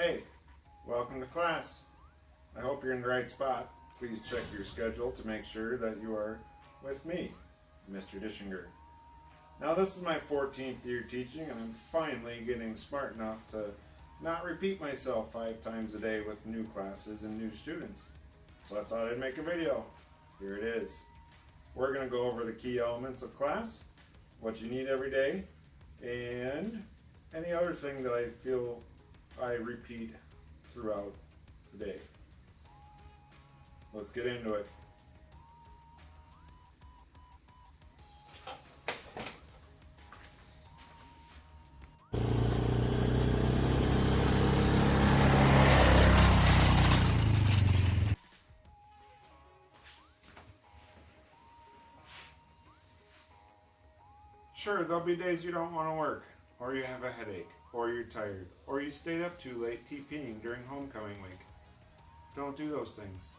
Hey, welcome to class. I hope you're in the right spot. Please check your schedule to make sure that you are with me, Mr. Dischinger. Now this is my 14th year teaching and I'm finally getting smart enough to not repeat myself 5 times a day with new classes and new students. So I thought I'd make a video. Here it is. We're going to go over the key elements of class, what you need every day, and any other thing that I feel I repeat throughout the day. Let's get into it. Sure, there'll be days you don't want to work, or you have a headache, or you're tired, or you stayed up too late TPing during homecoming week. Don't do those things.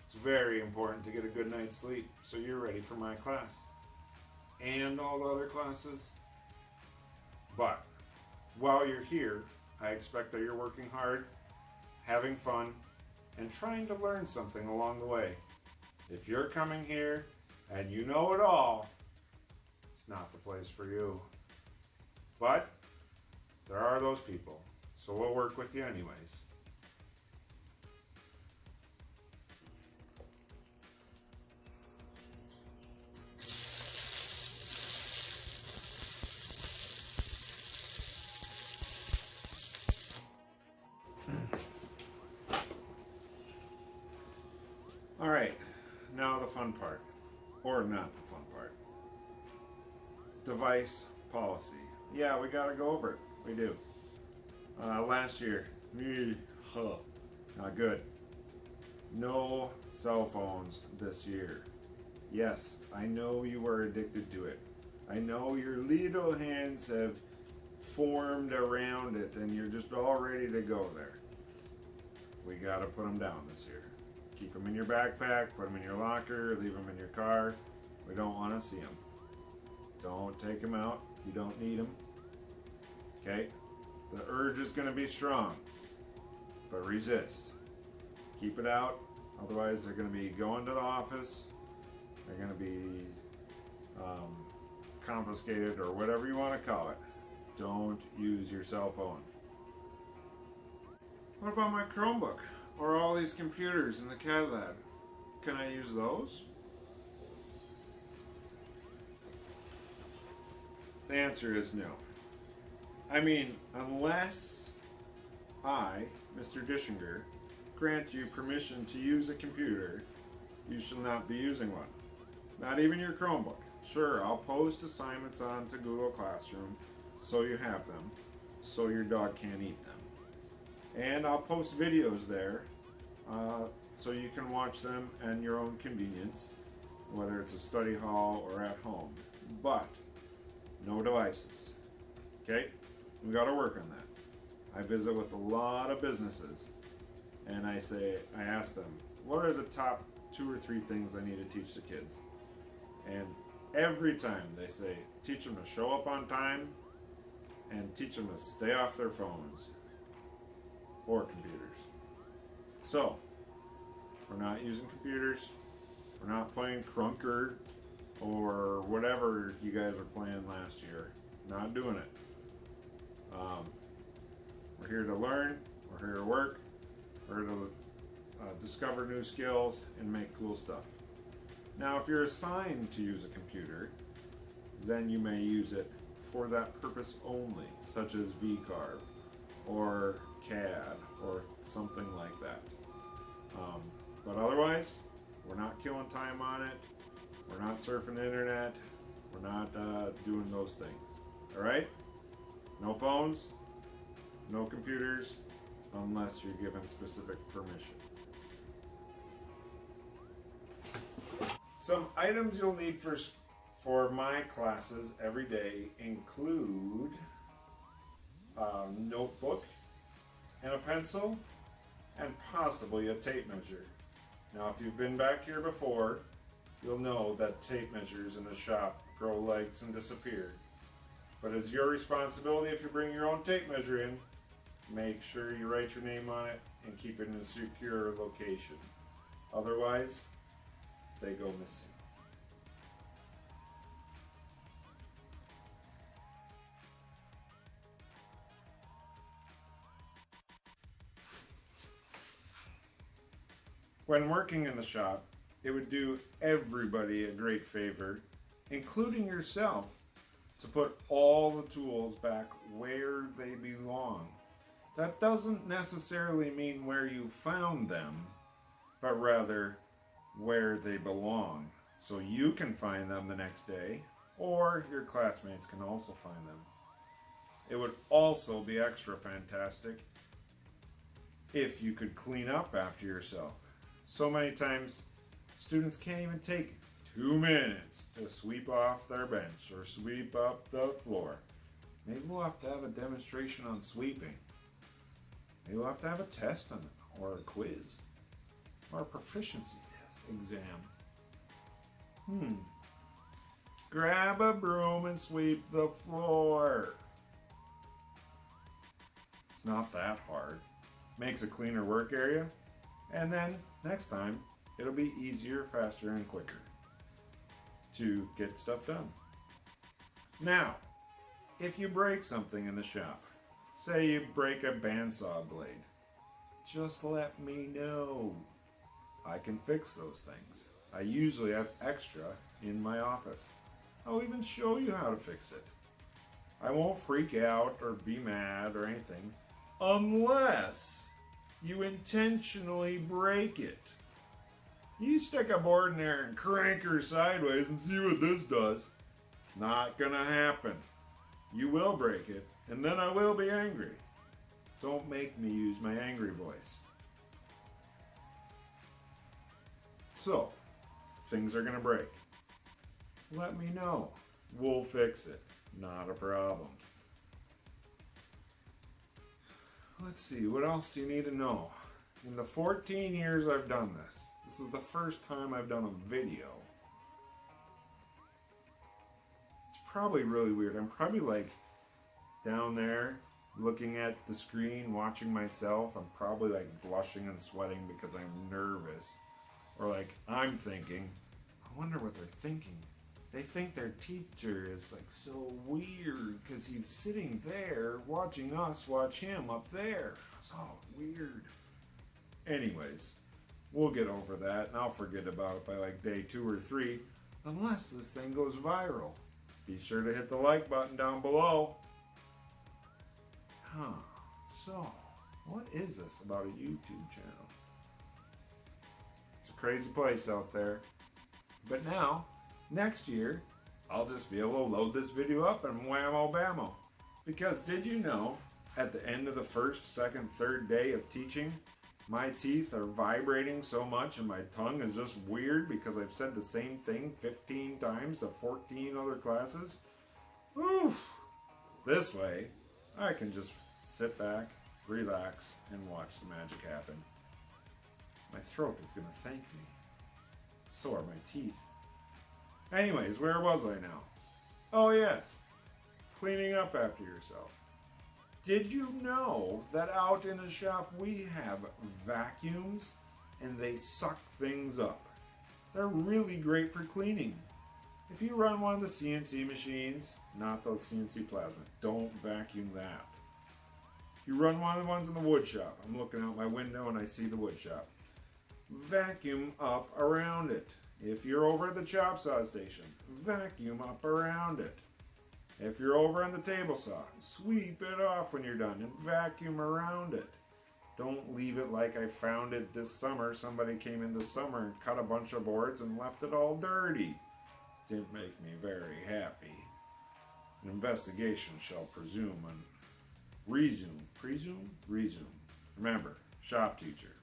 It's very important to get a good night's sleep so you're ready for my class and all the other classes. But while you're here, I expect that you're working hard, having fun, and trying to learn something along the way. If you're coming here and you know it all, it's not the place for you. But there are those people, so we'll work with you anyways. All right, now the fun part, or not the fun part. Device policy. Yeah, we gotta go over it. We do. Last year, not good. No cell phones this year. Yes, I know you are addicted to it. I know your little hands have formed around it and you're just all ready to go there. We gotta put them down this year. Keep them in your backpack, put them in your locker, leave them in your car. We don't want to see them. Don't take them out. You don't need them. Okay? The urge is going to be strong, but resist. Keep it out. Otherwise, they're going to be going to the office. They're going to be confiscated or whatever you want to call it. Don't use your cell phone. What about my Chromebook or all these computers in the CAD lab? Can I use those? The answer is no. I mean, unless I, Mr. Dischinger, grant you permission to use a computer, you shall not be using one. Not even your Chromebook. Sure, I'll post assignments onto Google Classroom so you have them, so your dog can't eat them. And I'll post videos there so you can watch them at your own convenience, whether it's a study hall or at home. But no devices. Okay? We got to work on that. I visit with a lot of businesses and I ask them, what are the top 2 or 3 things I need to teach the kids? And every time they say, teach them to show up on time and teach them to stay off their phones or computers. So, we're not using computers. We're not playing Crunker or whatever you guys were playing last year. Not doing it. We're here to learn. We're here to work. We're here to discover new skills and make cool stuff. Now, if you're assigned to use a computer, then you may use it for that purpose only, such as VCarve or CAD or something like that. But otherwise, we're not killing time on it. We're not surfing the internet. We're not doing those things. All right? No phones, no computers, unless you're given specific permission. Some items you'll need for my classes every day include a notebook and a pencil and possibly a tape measure. Now, if you've been back here before, you'll know that tape measures in the shop grow legs and disappear. But it's your responsibility if you bring your own tape measure in make sure you write your name on it and keep it in a secure location. Otherwise, they go missing. When working in the shop, it would do everybody a great favor, including yourself, to put all the tools back where they belong. That doesn't necessarily mean where you found them, but rather where they belong, so you can find them the next day, or your classmates can also find them. It would also be extra fantastic if you could clean up after yourself. So many times, students can't even take 2 minutes to sweep off their bench or sweep up the floor. Maybe we'll have to have a demonstration on sweeping. Maybe we'll have to have a test on it, or a quiz, or a proficiency exam. Grab a broom and sweep the floor. It's not that hard. Makes a cleaner work area, and then next time it'll be easier, faster, and quicker to get stuff done. Now, if you break something in the shop, say you break a bandsaw blade, just let me know. I can fix those things. I usually have extra in my office. I'll even show you how to fix it. I won't freak out or be mad or anything unless you intentionally break it. You stick a board in there and crank her sideways and see what this does. Not gonna happen. You will break it, and then I will be angry. Don't make me use my angry voice. So, things are gonna break. Let me know. We'll fix it. Not a problem. Let's see, what else do you need to know? In the 14 years I've done this, this is the first time I've done a video. It's probably really weird. I'm probably like down there looking at the screen, watching myself. I'm probably like blushing and sweating because I'm nervous. Or like I'm thinking, I wonder what they're thinking. They think their teacher is like so weird because he's sitting there watching us watch him up there. It's all weird. Anyways, we'll get over that and I'll forget about it by like day 2 or 3, unless this thing goes viral. Be sure to hit the like button down below. So, what is this about a YouTube channel? It's a crazy place out there. But now, next year, I'll just be able to load this video up and whammo bammo. Because did you know, at the end of the first, second, third day of teaching, my teeth are vibrating so much and my tongue is just weird because I've said the same thing 15 times to 14 other classes? Oof! This way, I can just sit back, relax, and watch the magic happen. My throat is going to thank me. So are my teeth. Anyways, where was I now? Oh yes, cleaning up after yourself. Did you know that out in the shop we have vacuums and they suck things up? They're really great for cleaning. If you run one of the CNC machines, not the CNC plasma, don't vacuum that. If you run one of the ones in the wood shop, I'm looking out my window and I see the wood shop. Vacuum up around it. If you're over at the chop saw station, vacuum up around it. If you're over on the table saw, sweep it off when you're done and vacuum around it. Don't leave it like I found it this summer. Somebody came in this summer and cut a bunch of boards and left it all dirty. Didn't make me very happy. An investigation shall presume and resume. Resume. Remember, shop teacher.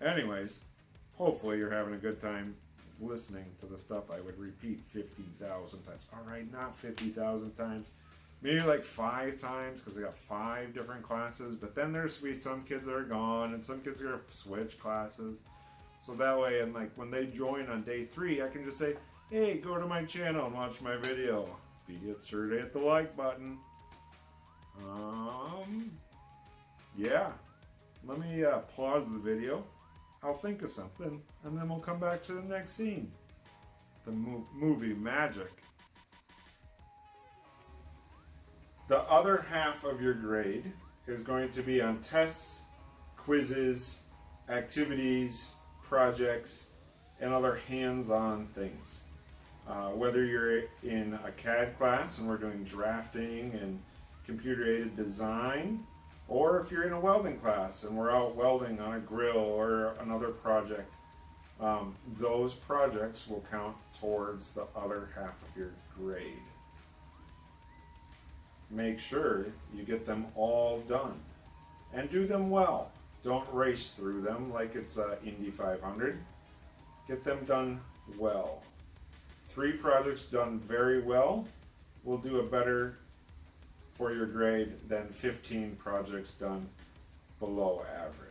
Anyways, hopefully you're having a good time listening to the stuff I would repeat 50,000 times. Alright, not 50,000 times. Maybe like 5 times because I got 5 different classes. But then there's be some kids that are gone and some kids are going to switch classes. So that way, and like when they join on day 3, I can just say, hey, go to my channel and watch my video. Be sure to hit the like button. Yeah, let me pause the video. I'll think of something, and then we'll come back to the next scene. The movie magic. The other half of your grade is going to be on tests, quizzes, activities, projects, and other hands-on things. Whether you're in a CAD class and we're doing drafting and computer-aided design, or if you're in a welding class and we're out welding on a grill or another project, those projects will count towards the other half of your grade. Make sure you get them all done and do them well. Don't race through them like it's Indy 500. Get them done well. 3 projects done very well will do a better for your grade than 15 projects done below average.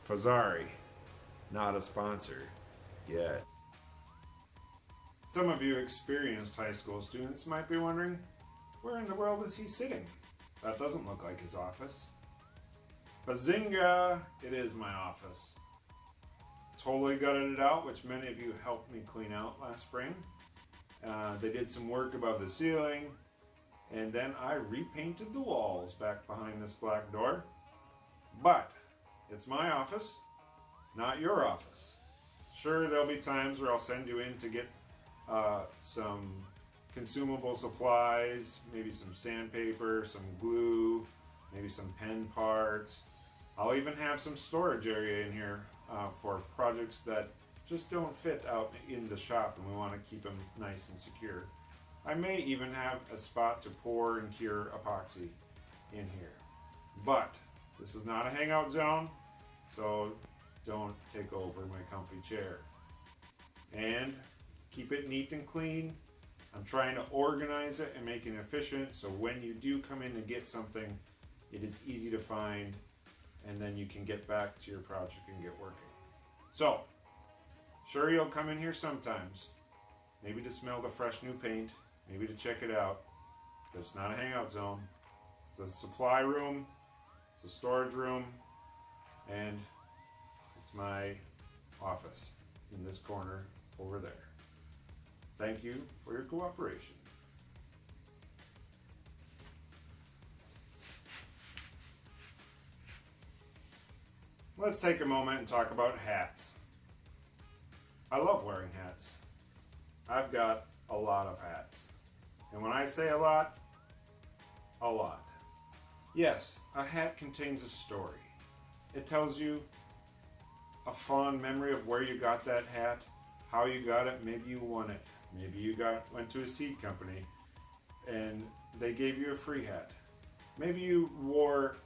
Fazari, not a sponsor yet. Some of you experienced high school students might be wondering, where in the world is he sitting? That doesn't look like his office. Bazinga! It is my office. Totally gutted it out, which many of you helped me clean out last spring. They did some work above the ceiling, and then I repainted the walls back behind this black door. But it's my office, not your office. Sure, there'll be times where I'll send you in to get some consumable supplies, maybe some sandpaper, some glue, maybe some pen parts. I'll even have some storage area in here for projects that just don't fit out in the shop and we want to keep them nice and secure. I may even have a spot to pour and cure epoxy in here. But this is not a hangout zone, so don't take over my comfy chair. And keep it neat and clean. I'm trying to organize it and make it efficient so when you do come in and get something, it is easy to find and then you can get back to your project and get working. So, sure, you'll come in here sometimes, maybe to smell the fresh new paint, maybe to check it out, but it's not a hangout zone. It's a supply room, it's a storage room, and it's my office in this corner over there. Thank you for your cooperation. Let's take a moment and talk about hats. I love wearing hats. I've got a lot of hats. And when I say a lot. Yes, a hat contains a story. It tells you a fond memory of where you got that hat, how you got it, maybe you won it. Maybe you went to a seed company and they gave you a free hat. Maybe you wore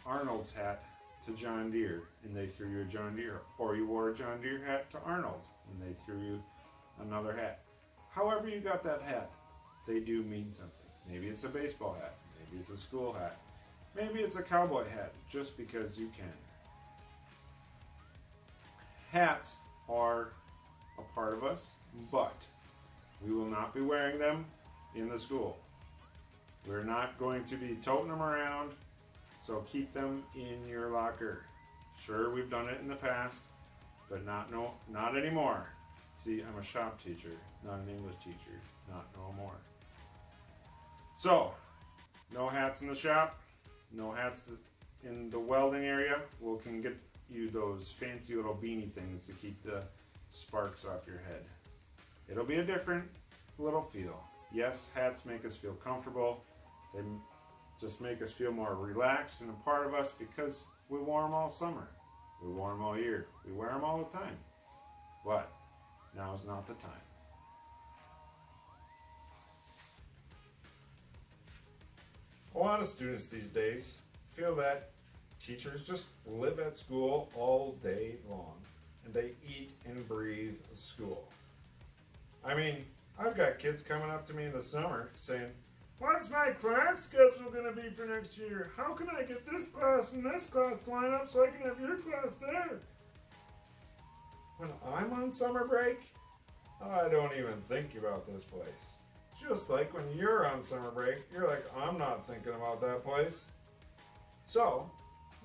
Arnold's hat to John Deere and they threw you a John Deere, or you wore a John Deere hat to Arnold's and they threw you another hat. However you got that hat, they do mean something. Maybe it's a baseball hat, maybe it's a school hat, maybe it's a cowboy hat, just because you can. Hats are a part of us, but we will not be wearing them in the school. We're not going to be toting them around, so keep them in your locker. Sure, we've done it in the past, but not anymore. See, I'm a shop teacher, not an English teacher, not no more. So, no hats in the shop, no hats in the welding area. We can get you those fancy little beanie things to keep the sparks off your head. It'll be a different little feel. Yes, hats make us feel comfortable. They just make us feel more relaxed and a part of us because we wore them all summer. We wore them all year. We wear them all the time. But now is not the time. A lot of students these days feel that teachers just live at school all day long and they eat and breathe school. I mean, I've got kids coming up to me in the summer saying, "What's my class schedule going to be for next year? How can I get this class and this class to line up so I can have your class there?" When I'm on summer break, I don't even think about this place. Just like when you're on summer break, you're like, "I'm not thinking about that place." So,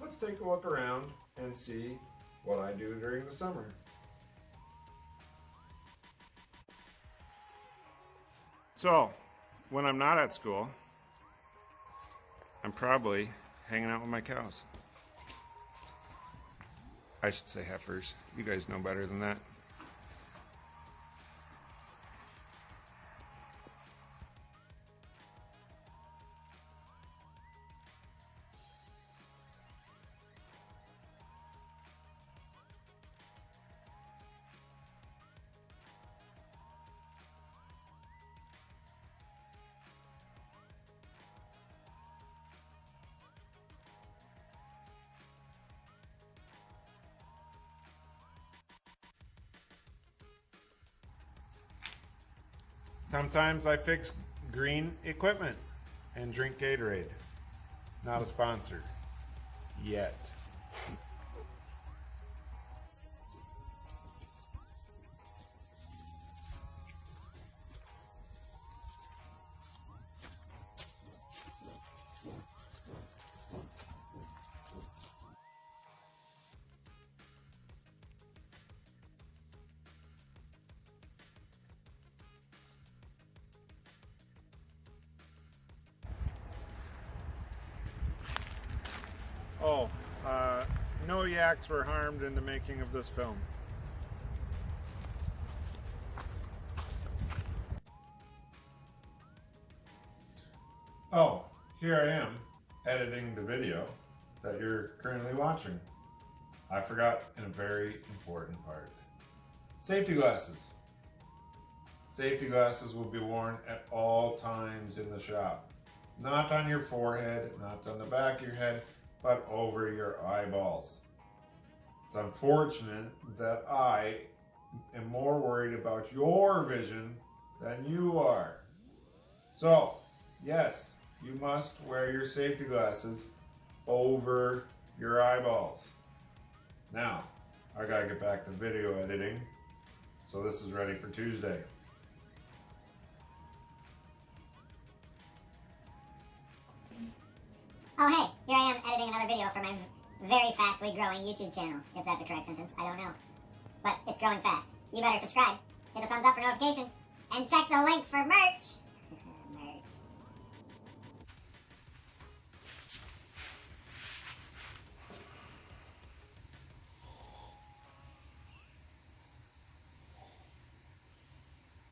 let's take a look around and see what I do during the summer. So, when I'm not at school, I'm probably hanging out with my cows. I should say heifers. You guys know better than that. Sometimes I fix green equipment and drink Gatorade. Not a sponsor. Yet. Oh, no yaks were harmed in the making of this film. Oh, here I am editing the video that you're currently watching. I forgot a very important part. Safety glasses. Safety glasses will be worn at all times in the shop. Not on your forehead, not on the back of your head, but over your eyeballs. It's unfortunate that I am more worried about your vision than you are. So, yes, you must wear your safety glasses over your eyeballs. Now, I gotta get back to video editing, so this is ready for Tuesday. Oh hey, here I am editing another video for my very fastly growing YouTube channel, if that's a correct sentence, I don't know. But it's growing fast. You better subscribe, hit the thumbs up for notifications, and check the link for merch!